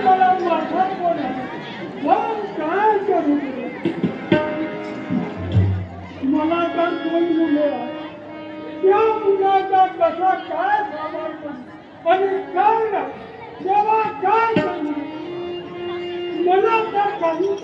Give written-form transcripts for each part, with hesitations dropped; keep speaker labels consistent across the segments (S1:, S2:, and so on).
S1: मला माझा कोण मग काय करू मला तर दोन मुले त्या मुलाचा कसा काय सांभाळतो आणि काय नाही तेव्हा काय करू मला तर काही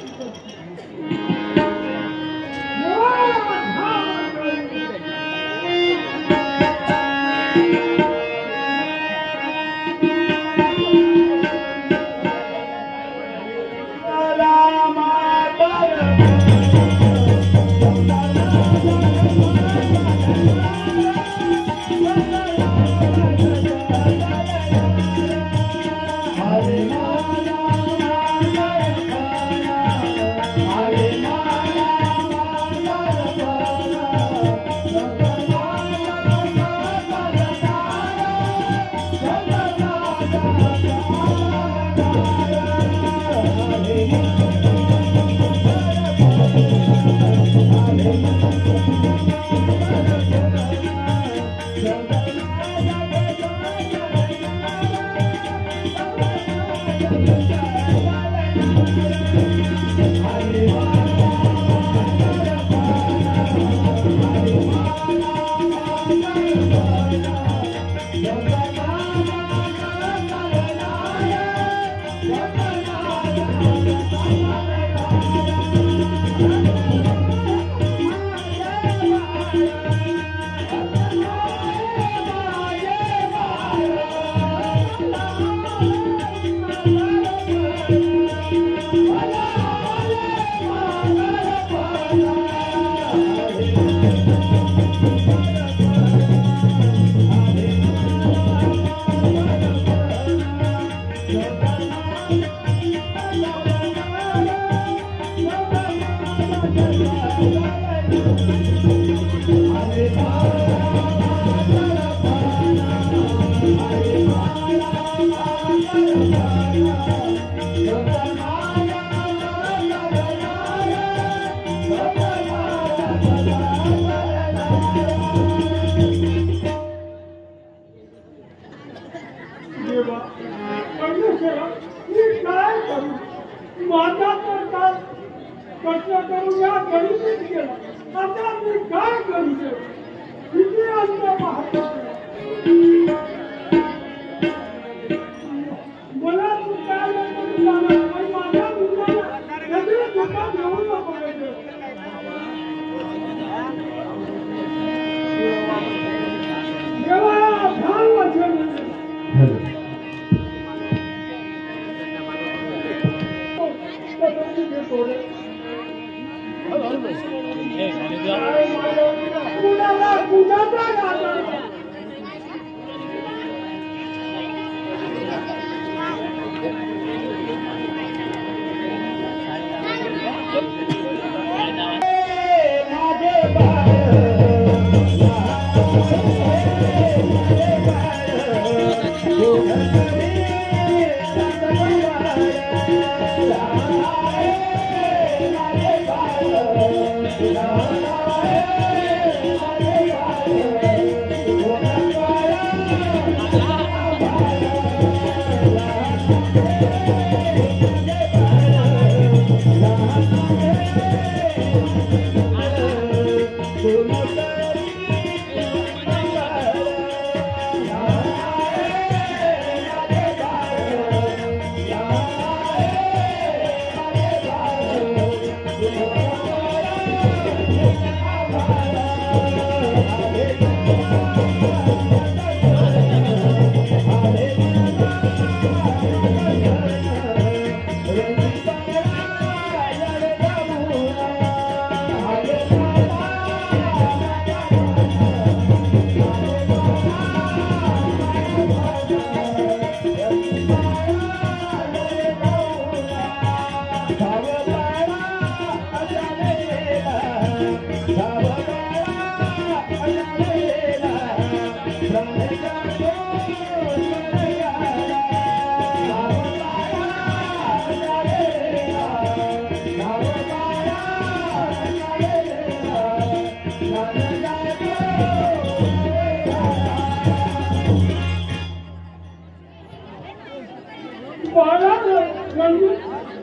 S1: म्हणजे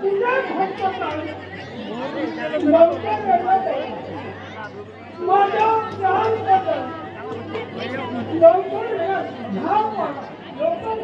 S1: तुझ्या हक्कात आहे लवकर येणार माझ्या प्राण बदल लवकर ह्या लवकर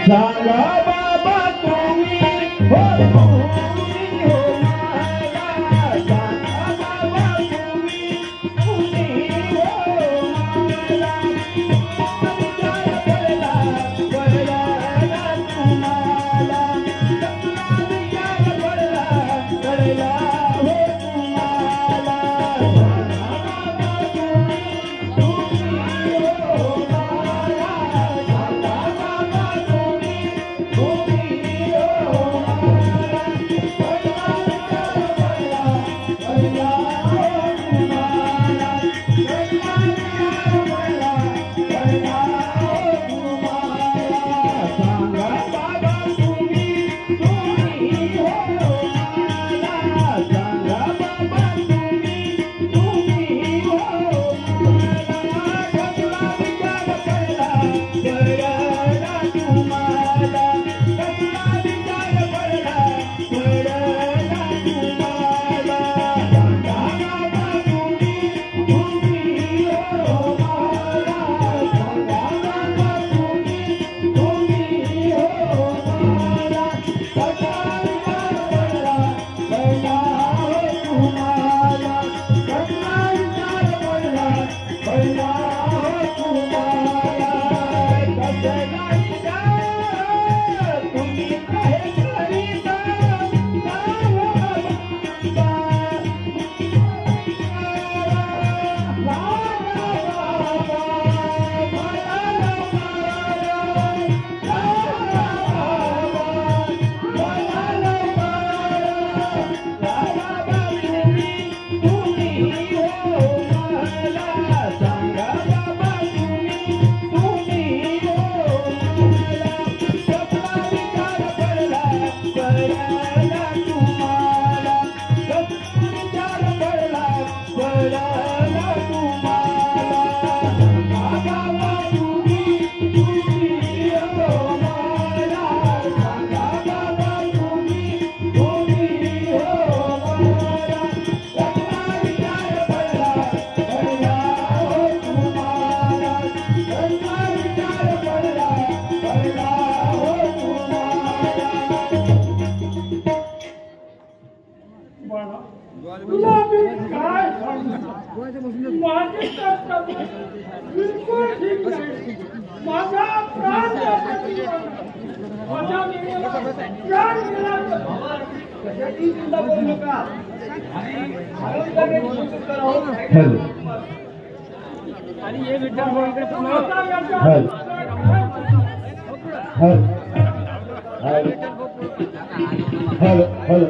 S2: सांगा बाबा तुम्ही हो तुम्ही हो मला सांगा बाबा तुम्ही हो मला विचार पडला ना तुम्हाला विचार पडला हो तुम्हाला
S1: तुला मी काय माझी बिलकुल ठीक नाही माझा प्राण माझ्या प्राण गेला बोलू नका आणि हे विठ्ठल
S2: हॅलो हॅलो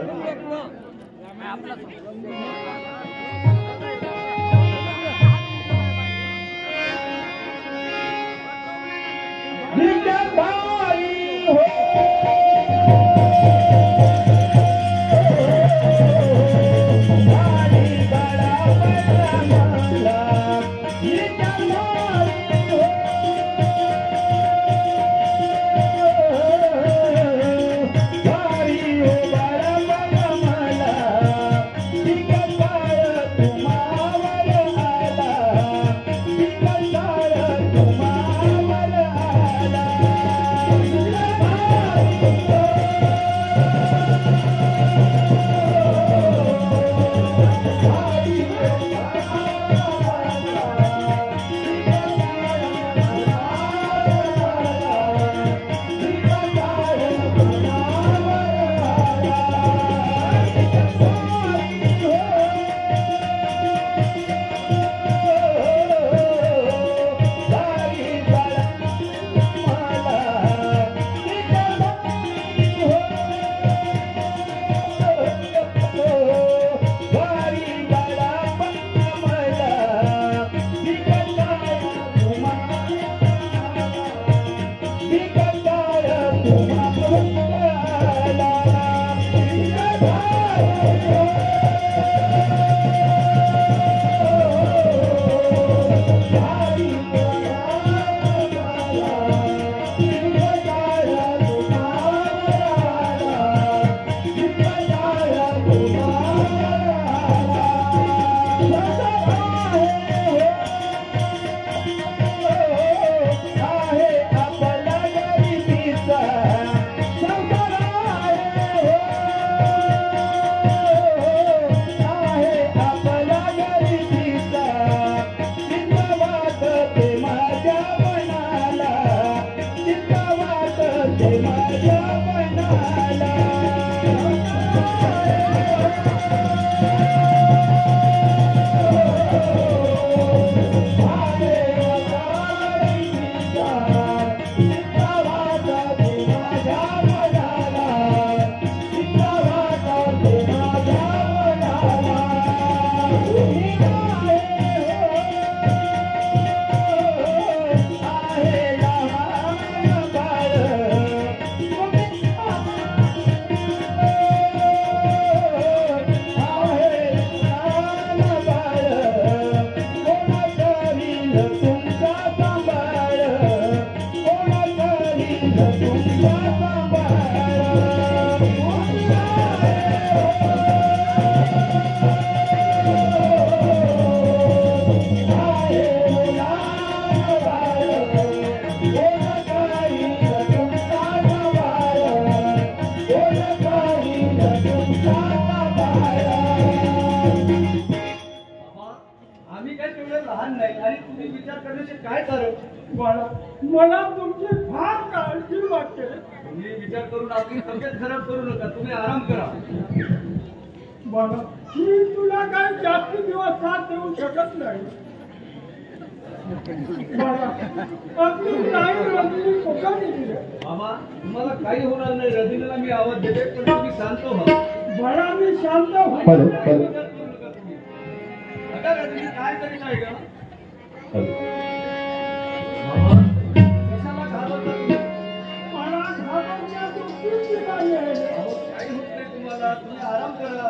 S2: तुम्ही विचार करण्याचे काय कारण?
S1: बाळा मला तुमची फार काळजी वाटते.
S2: तुम्ही विचार करून आपली तब्येत खराब करू नका. तुम्ही आराम करा.
S1: बाळा मी तुला काय जास्त दिवस साथ देऊ शकत नाही. बाळा आपली नाही रजनी कोकणी दिली.
S2: बाबा तुम्हाला काही होणार नाही. रजनीला मी आवाज देते पण तुम्ही शांत व्हा.
S1: बाळा मी शांत
S2: काय
S1: व्हायचं.
S2: विचार करू नका तुम्ही. अगं रजनी काय करीत आहे का? बाबा कशाला घाबरता तुम्ही?
S1: मला घाबरण्याची गोष्टी नाही आहे.
S2: अहो, काही होत नाही तुम्हाला. तुम्ही आराम करा.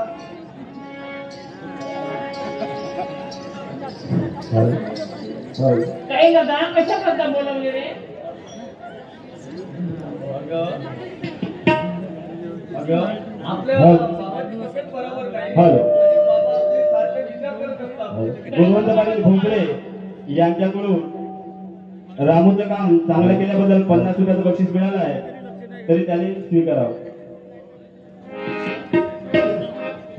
S3: काही दादा कशा करता बोलवले रे?
S2: आपल्या बाबाची तब्येत बरोबर नाही. बाबा आपले सारखे विचार करत असतात.
S4: गुणवंत पाटील भोंगळे यांच्याकडून रामूचं काम चांगलं केल्याबद्दल 50 रुपयाचं बक्षीस मिळालं आहे, तरी त्याने स्वीकारावं.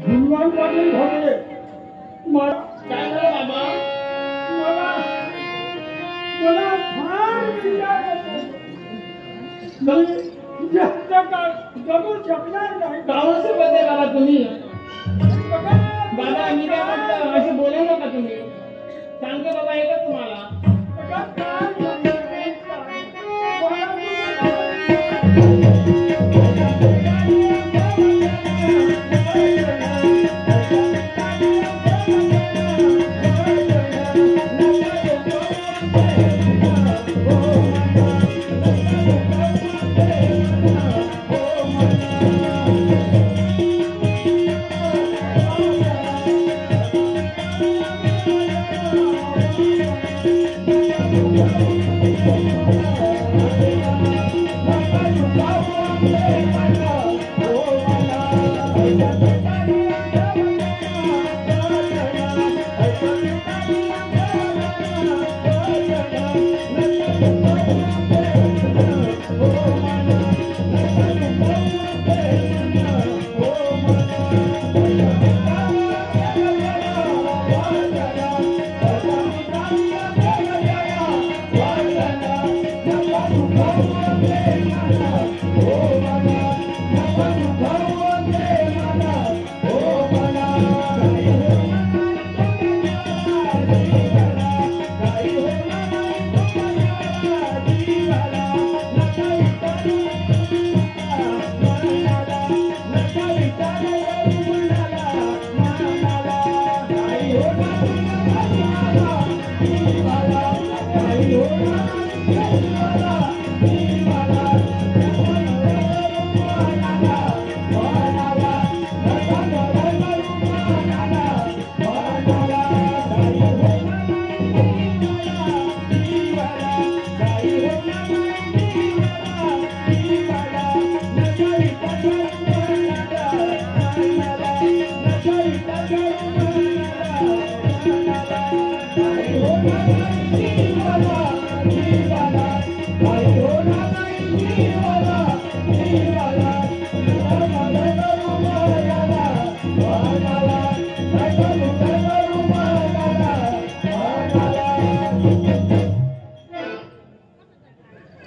S1: गुणवान पाटील भोगले मला
S3: काय झालं बाबा?
S1: मला फार विचार येतो. मी जास्त काळ जगू शकणार नाही.
S3: काहून सोबत आहे बाबा तुम्ही?
S1: बघा,
S3: बाबा मी काय म्हटलं असे बोलू नका तुम्ही. सांगतो बाबा येतं तुम्हाला.
S1: बघा काय म्हणते. मला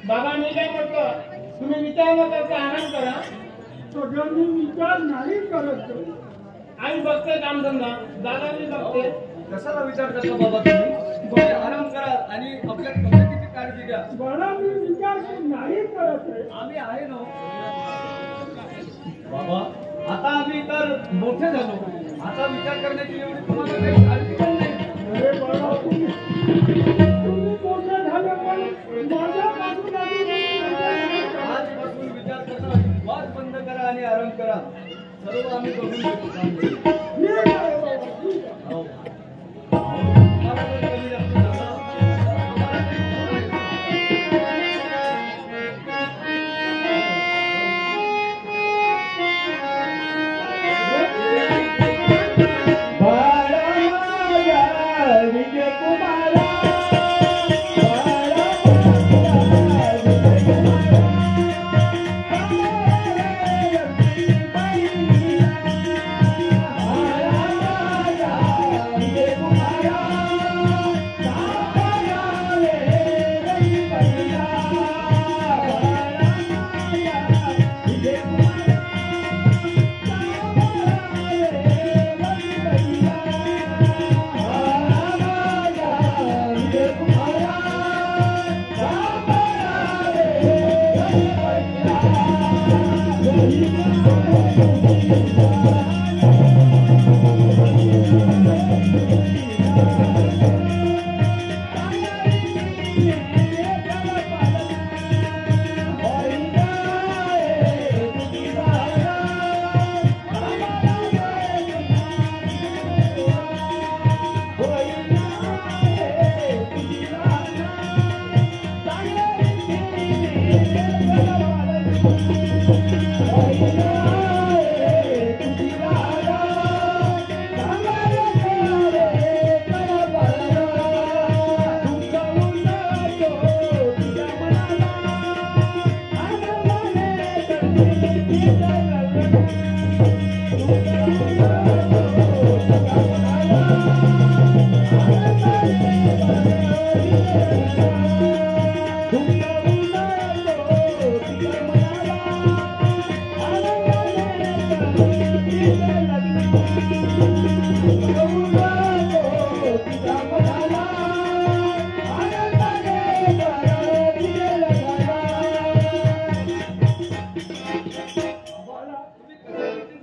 S3: बाबा मी काय म्हटलं तुम्ही विचार न करता आराम करा.
S1: सगळ्यांनी विचार नाही करत.
S3: आम्ही बघतोय कामधंदा. दादा मी बघते.
S2: कशाला विचार करता बाबा तुम्ही? तुम्ही आराम करा आणि आपल्या तब्येतीची काळजी घ्या.
S1: बाळा मी विचार नाही करत आहे.
S2: आम्ही आहे ना बाबा. आता आम्ही तर मोठे झालो. आता विचार करण्याची एवढी तुम्हाला काही काळजी पण नाही.
S1: अरे बाळा तुम्ही मोठे झाले पण माझ्यापासून
S2: आजपासून विचार करा. वाद बंद करा आणि आराम करा. सर्व आम्ही बघून घेतो.
S1: ठीक आहे बाबा, ठीक आहे.
S2: हो. तुम्हाला जर कमी जास्त झालं, तुम्हाला काही
S1: बाळा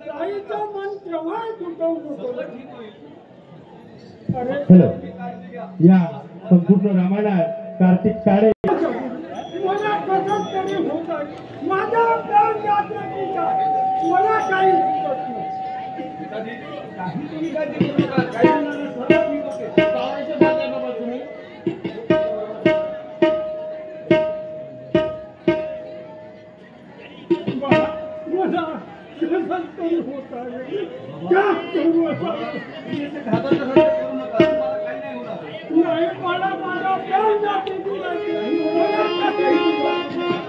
S1: ताईचं मन केव्हा दुखवून अरे
S4: हॅलो, या संपूर्ण रामायणात कार्तिक काळे
S1: मला कसं तरी होत आहे. माझा प्राण जात नाही का? मला काही सुचत नाही.
S2: काही तुम्ही काळजी करू नका. काही होणार सर्व ठीक होते.
S3: गावाचे बोलताय बाबा तुम्ही.
S1: मला कसं तरी होत आहे. का करू असं?
S2: तुम्ही इथे घाबरण्यासारखं करू नका. तुम्हाला काही नाही होणार.
S1: नाही, मला माझा प्राण जाते तुला. मला काही सुचत नाही.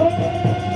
S1: Thank you.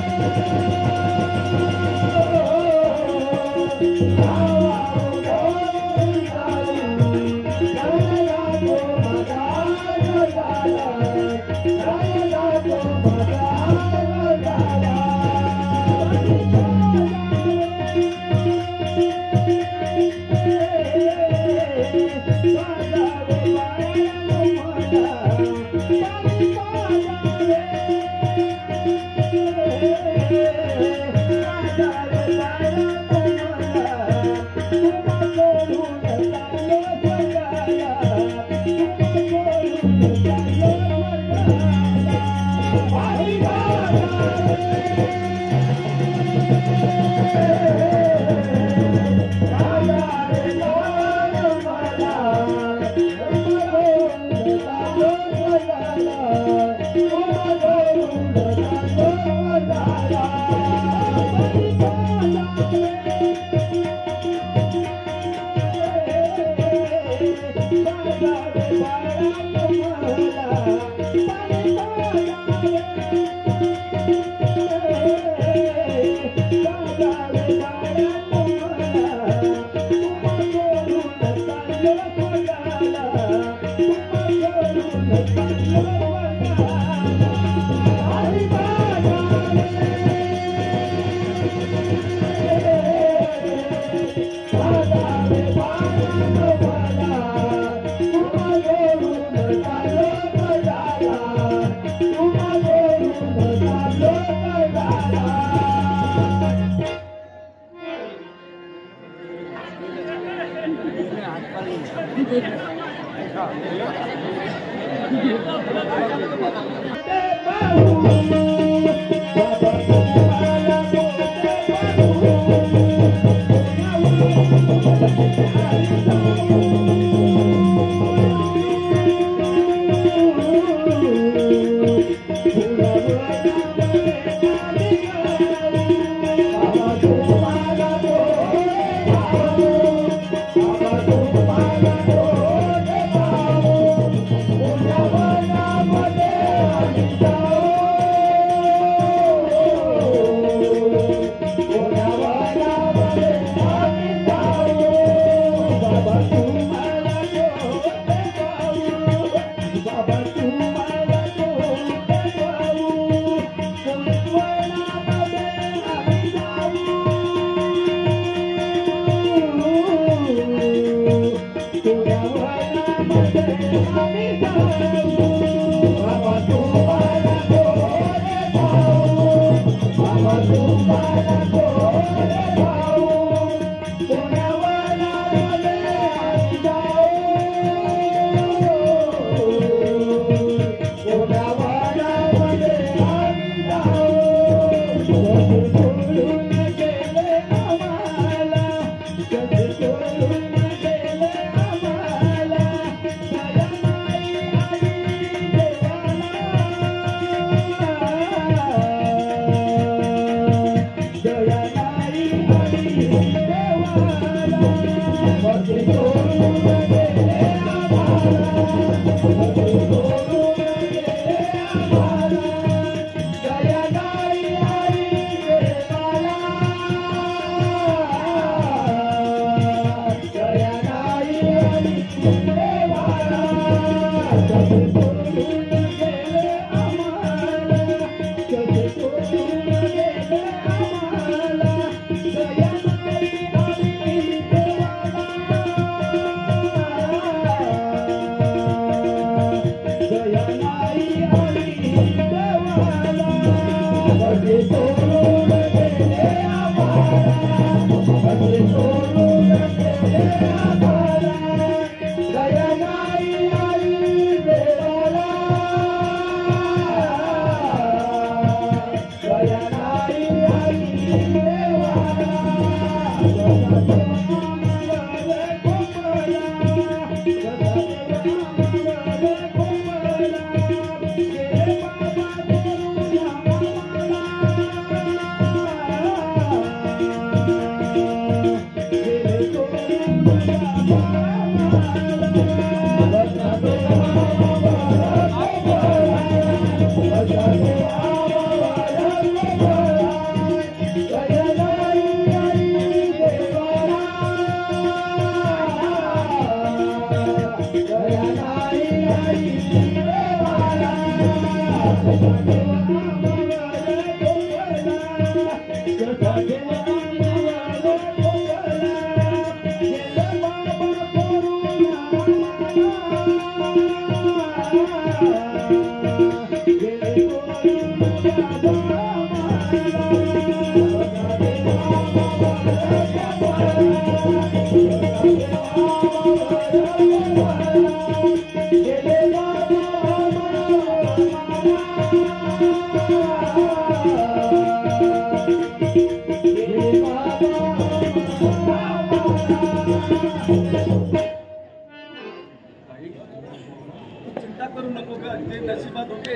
S2: चिंता करू नको ग, जे नशिबात होते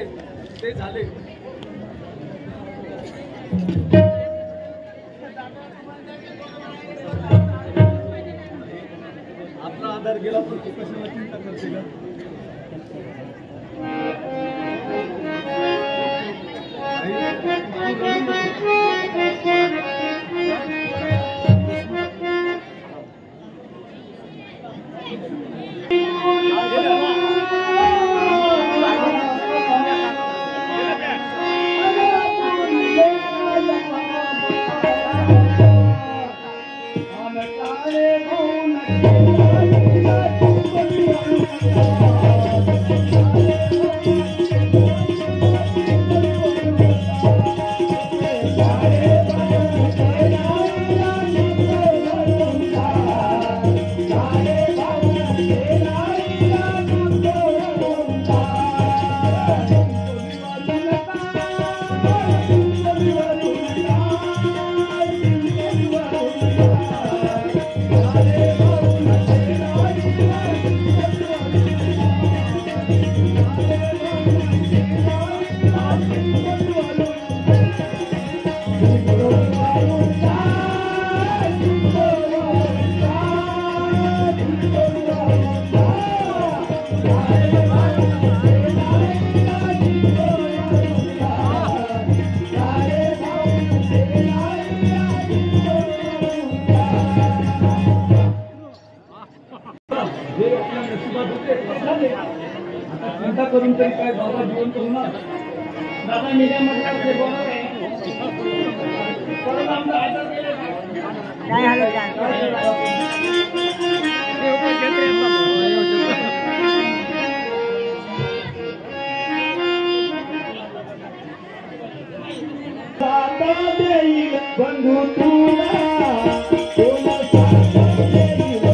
S2: ते झाले. आपला आधार गेला पण तू कशाला चिंता करते का?
S1: I'm
S2: जे आपल्या नशिबात होते झाले. आता चिंता करून तरी काय बाबा जिवंत होणार.
S3: दादा मीडिया म्हटलं ते बरोबर आहे. परत आमचं आदर केलं
S4: साता देईल बंधू तुला तुला साता देईल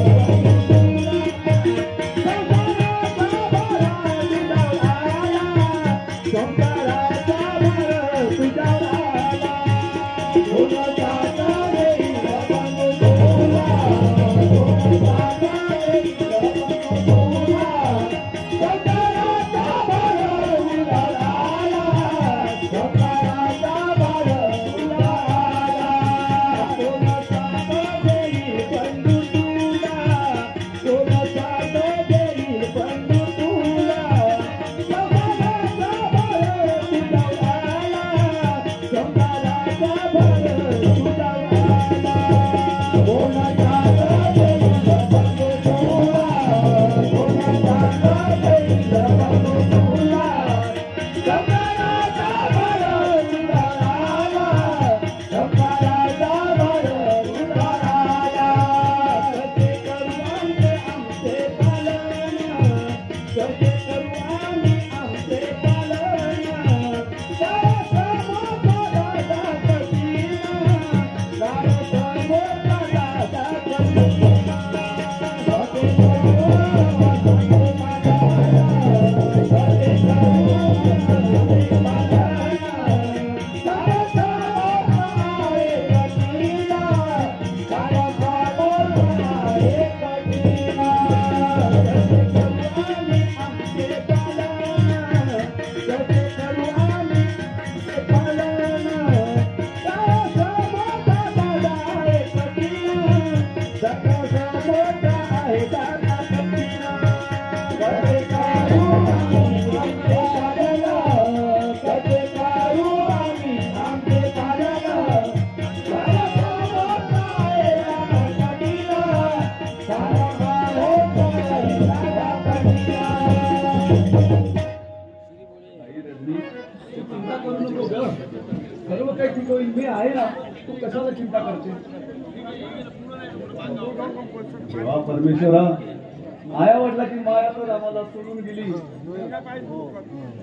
S4: शंकराचा भर तुझ्याला तुला साता देईल बंधू तुला तुला साता देईल बंधू तुला शंकराचा भर तुझ्याला शंकराचा भर तुझ्याला तुला साता देईल बंधू तुला तुला साता देईल बंधू तुला शंकराचा भर तुझ्याला शंकराचा भर तुझ्याला तुला साता देईल बंधू तुला तुला साता देईल बंधू तुला शंकराचा भर तुझ्याला शंकराचा भर तुझ्याला कसे करू आमचे पालन कसे करू आमचे पालन दादा मोठा दादा कठीण दादा मोठा दादा कठीण कसे करू आमचे
S2: चिंता करू नको ग. सर्व काही ठीक होईल. मी आहे ना. तू कशाला चिंता करते. जेव्हा परमेश्वरा आया वडिलाची माया तर आम्हाला सोडून गेली,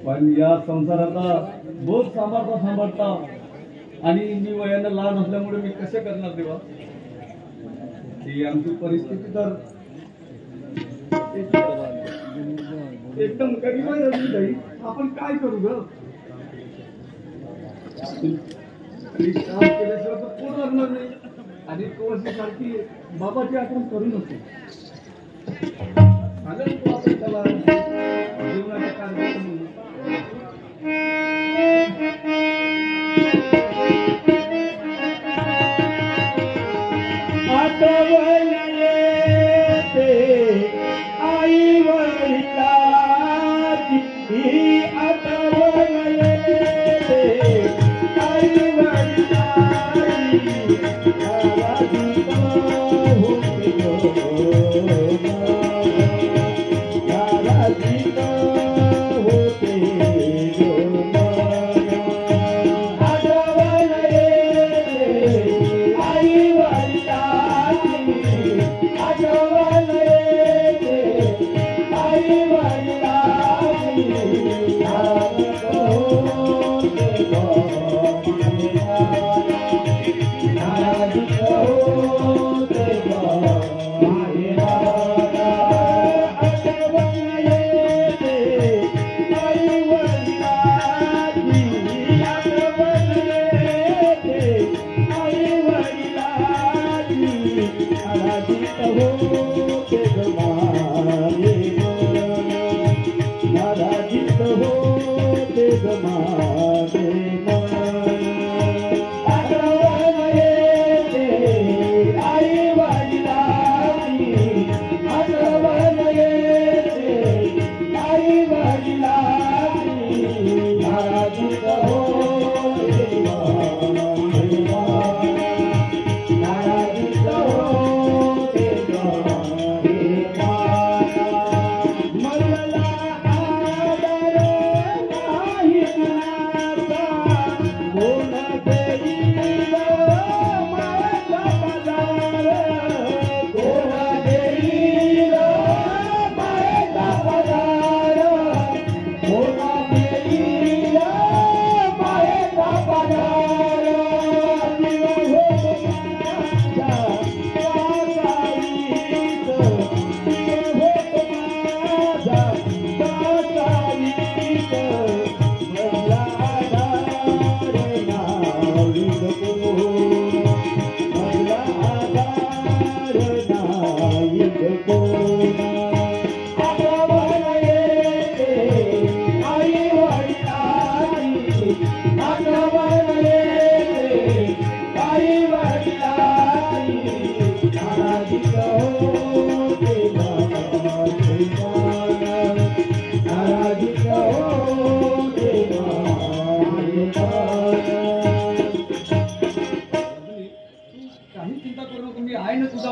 S2: पण या संसाराचा बोध सांभाळता आणि मी वयानं लहान असल्यामुळे मी कसे करणार तेव्हा. ही आमची परिस्थिती तर एकदम गरीब आहे. आपण काय करू ग. काम केल्याशिवाय तर पोट लागणार नाही. आणि तुळशी सारखी बाबाची आठवण करू नको. चालेल तू आपण त्याला जीवनाच्या कार्यक्रम
S4: आठवण येते आई वडिलाची ही आठवण येते आई वडिलाची आवाज होती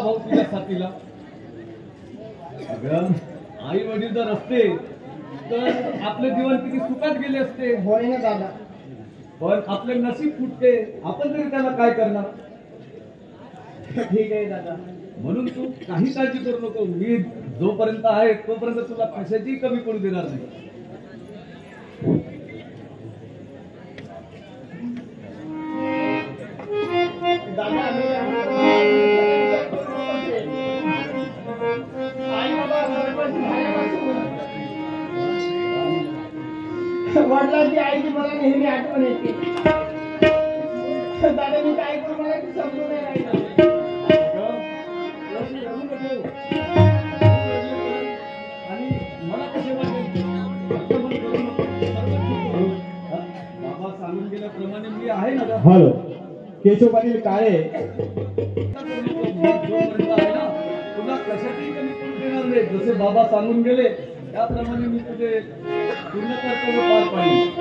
S2: का भाऊ तुझ्या साथीला? अगं आई वडील जर असते तर आपले जीवन किती सुखात गेले असते.
S3: होय ना दादा.
S2: पण आपले नशीब फुटते, आपण तरी त्याला काय करणार?
S3: ठीक आहे दादा.
S2: म्हणून तू काही काळजी करू नको. मी जोपर्यंत आहे तोपर्यंत तुला कशाची कमी पडू देणार नाही.
S3: दादा आई बाबा वडिलांची आईची मला नेहमी आठवण येते. दादा मी काय करू मला ते समजून नाही राहिलं.
S2: आणि मला कसे वाटेल बाबा सांगून गेल्याप्रमाणे मी आहे ना.
S4: हॅलो, केशव पाटील काळे.
S2: जोपर्यंत आहे ना तुला कशातही कमी पडू देणार नाही. जसे बाबा सांगून गेले त्याप्रमाणे मी तुझे पूर्ण कर्तव्य पार पाडेन.